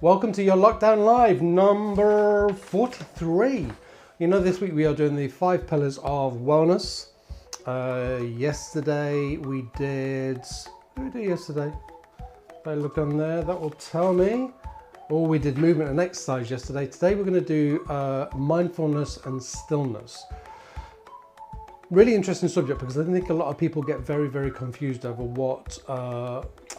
Welcome to your Lockdown Live number 43. You know, this week we are doing the 5 pillars of wellness. Yesterday we did, what did we do yesterday? If I look on there, that will tell me. Oh, we did movement and exercise yesterday. Today we're going to do mindfulness and stillness. Really interesting subject because I think a lot of people get very confused over what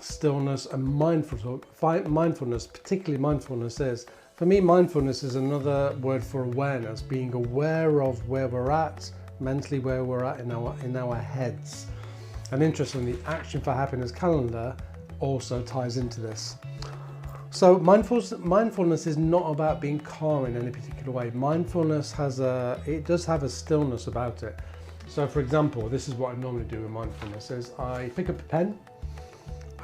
stillness and mindfulness, particularly mindfulness, is. For me, mindfulness is another word for awareness, being aware of where we're at, mentally where we're at in our heads. And interestingly, the Action for Happiness calendar also ties into this. So mindfulness is not about being calm in any particular way. Mindfulness does have a stillness about it. So for example, this is what I normally do in mindfulness is I pick up a pen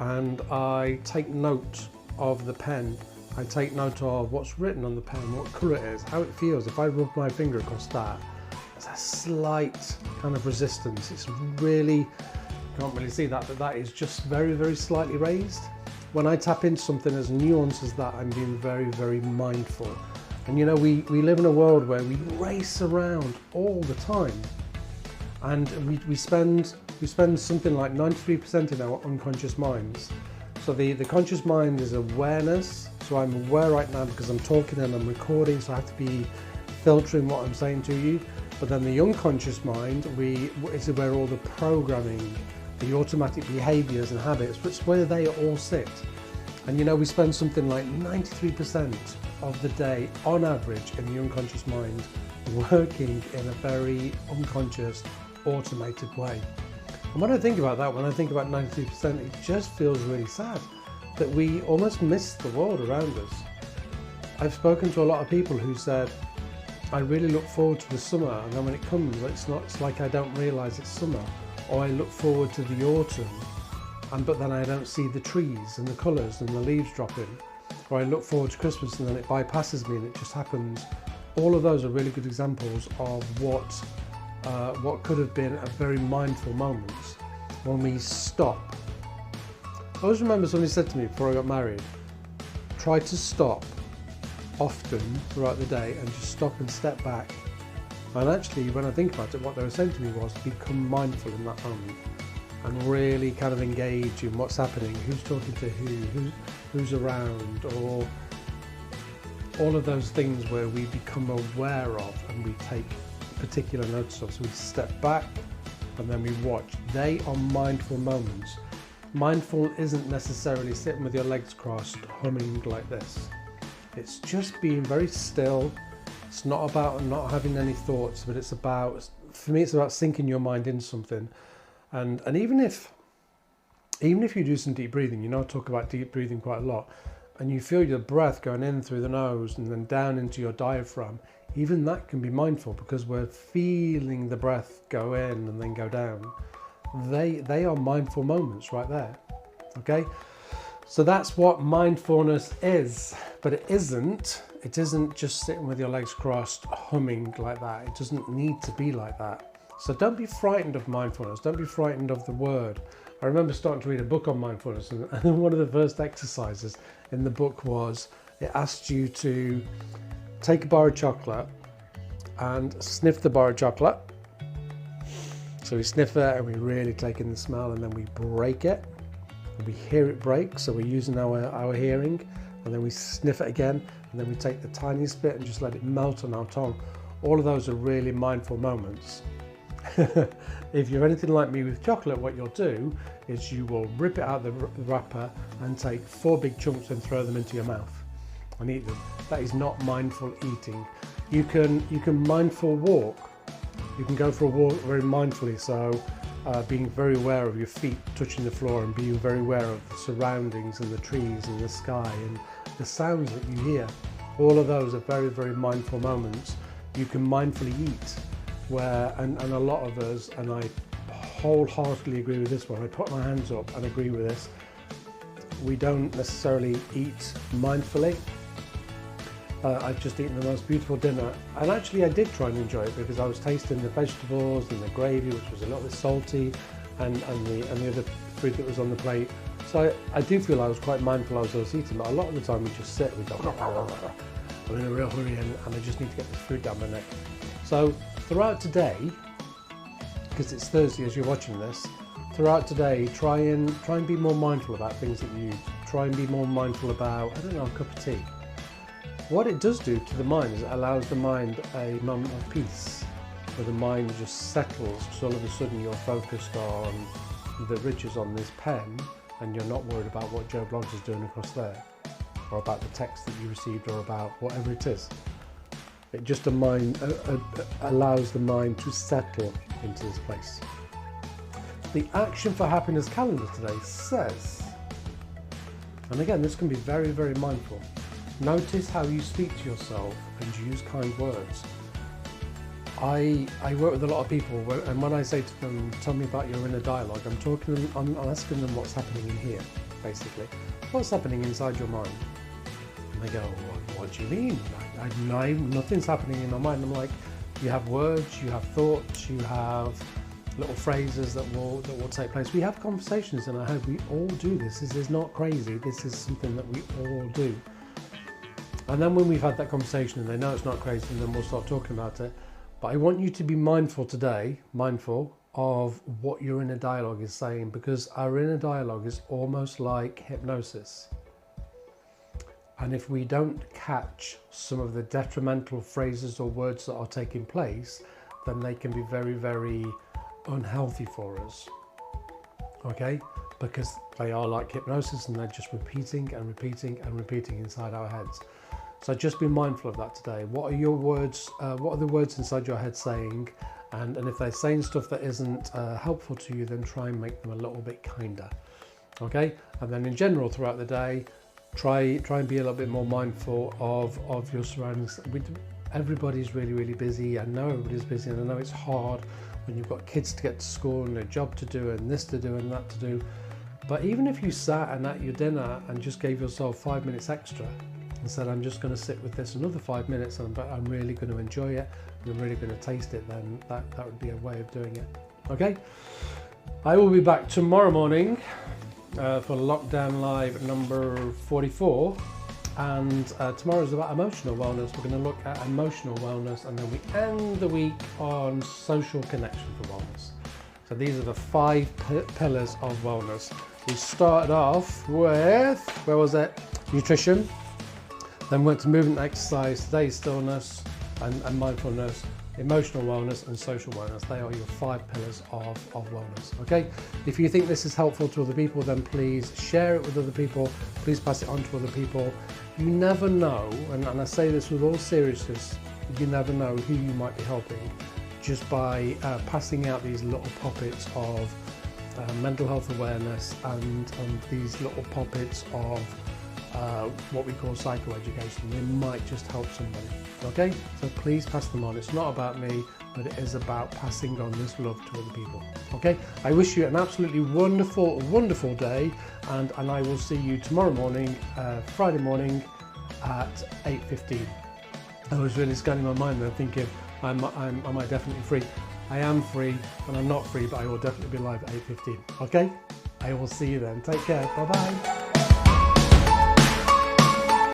and I take note of the pen. I take note of what's written on the pen, what colour it is, how it feels. If I rub my finger across that, there's a slight kind of resistance. It's really, you can't really see that, but that is just very slightly raised. When I tap into something as nuanced as that, I'm being very mindful. And you know, we live in a world where we race around all the time. And we spend something like 93% in our unconscious minds. So the conscious mind is awareness. So I'm aware right now because I'm talking and I'm recording, so I have to be filtering what I'm saying to you. But then the unconscious mind is where all the programming, the automatic behaviours and habits, which is where they all sit. And you know, we spend something like 93% of the day on average in the unconscious mind working in a very unconscious, automated way. And when I think about that, when I think about 93%, it just feels really sad that we almost miss the world around us. I've spoken to a lot of people who said, I really look forward to the summer, and then when it comes, it's like I don't realise it's summer. Or I look forward to the autumn, but then I don't see the trees and the colours and the leaves dropping. Or I look forward to Christmas and then it bypasses me and it just happens. All of those are really good examples of what could have been a very mindful moment when we stop. I always remember somebody said to me before I got married, try to stop often throughout the day and just stop and step back. And actually, when I think about it, what they were saying to me was become mindful in that moment and really kind of engage in what's happening, who's talking to who's around, or all of those things where we become aware of and we take particular notice of. So we step back and then we watch. They are mindful moments. Mindful isn't necessarily sitting with your legs crossed humming like this. It's just being very still. It's not about not having any thoughts, but it's about, for me, it's about sinking your mind into something. And even if you do some deep breathing, you know, I talk about deep breathing quite a lot, and you feel your breath going in through the nose and then down into your diaphragm, even that can be mindful because we're feeling the breath go in and then go down. They are mindful moments right there. Okay? So that's what mindfulness is, but it isn't just sitting with your legs crossed humming like that. It doesn't need to be like that. So don't be frightened of mindfulness. Don't be frightened of the word. I remember starting to read a book on mindfulness, and one of the first exercises in the book was it asked you to take a bar of chocolate and sniff the bar of chocolate. So we sniff it and we really take in the smell, and then we break it. And we hear it break, so we're using our hearing, and then we sniff it again, and then we take the tiniest bit and just let it melt on our tongue. All of those are really mindful moments. If you're anything like me with chocolate, what you'll do is you will rip it out of the wrapper and take 4 big chunks and throw them into your mouth and eat them. That is not mindful eating. You can mindful walk. You can go for a walk very mindfully, so being very aware of your feet touching the floor and being very aware of the surroundings and the trees and the sky and the sounds that you hear. All of those are very mindful moments. You can mindfully eat, and a lot of us, and I wholeheartedly agree with this one, I put my hands up and agree with this, we don't necessarily eat mindfully. I've just eaten the most beautiful dinner, and actually I did try and enjoy it because I was tasting the vegetables and the gravy, which was a little bit salty, and the other food that was on the plate So I do feel I was quite mindful as I was eating, but a lot of the time we just sit, we go, I'm in a real hurry and I just need to get this food down my neck. So throughout today, because it's Thursday as you're watching this, throughout today, try and be more mindful about things that you eat. Try and be more mindful about, I don't know, a cup of tea. What it does do to the mind is it allows the mind a moment of peace, where the mind just settles, because all of a sudden you're focused on the ridges on this pen, and you're not worried about what Joe Bloggs is doing across there, or about the text that you received, or about whatever it is. It just allows the mind to settle into this place. The Action for Happiness calendar today says, and again, this can be very, very mindful. Notice how you speak to yourself and use kind words. I work with a lot of people, and when I say to them, tell me about your inner dialogue, I'm asking them what's happening in here, basically. What's happening inside your mind? And they go, what do you mean? Nothing's happening in my mind. I'm like, you have words, you have thoughts, you have little phrases that will take place. We have conversations in our head. We all do this. This is not crazy. This is something that we all do. And then when we've had that conversation and they know it's not crazy, and then we'll start talking about it. But I want you to be mindful today, of what your inner dialogue is saying, because our inner dialogue is almost like hypnosis. And if we don't catch some of the detrimental phrases or words that are taking place, then they can be very, very unhealthy for us. Okay? Because they are like hypnosis, and they're just repeating and repeating and repeating inside our heads. So just be mindful of that today. What are your words? What are the words inside your head saying? And if they're saying stuff that isn't helpful to you, then try and make them a little bit kinder. Okay? And then in general throughout the day, try and be a little bit more mindful of your surroundings. Everybody's really, really busy. I know everybody's busy, and I know it's hard when you've got kids to get to school and a job to do and this to do and that to do. But even if you sat and at your dinner and just gave yourself 5 minutes extra and said, I'm just going to sit with this another 5 minutes, and I'm really going to enjoy it, and I'm really going to taste it, then that would be a way of doing it. Okay? I will be back tomorrow morning for Lockdown Live number 44. And tomorrow is about emotional wellness. We're going to look at emotional wellness, and then we end the week on social connection for wellness. So these are the 5 pillars of wellness. We started off with, where was it? Nutrition. Then went to movement and exercise, today stillness and mindfulness, emotional wellness and social wellness. They are your 5 pillars of wellness, okay? If you think this is helpful to other people, then please share it with other people. Please pass it on to other people. You never know, and I say this with all seriousness, you never know who you might be helping just by passing out these little pockets of mental health awareness and these little pockets of what we call psychoeducation. They might just help somebody, okay? So please pass them on. It's not about me, but it is about passing on this love to other people, okay? I wish you an absolutely wonderful, wonderful day, and I will see you tomorrow morning, Friday morning at 8:15. I was really scanning my mind and thinking, am I definitely free? I am free, and I'm not free, but I will definitely be live at 8:15, okay? I will see you then. Take care. Bye-bye.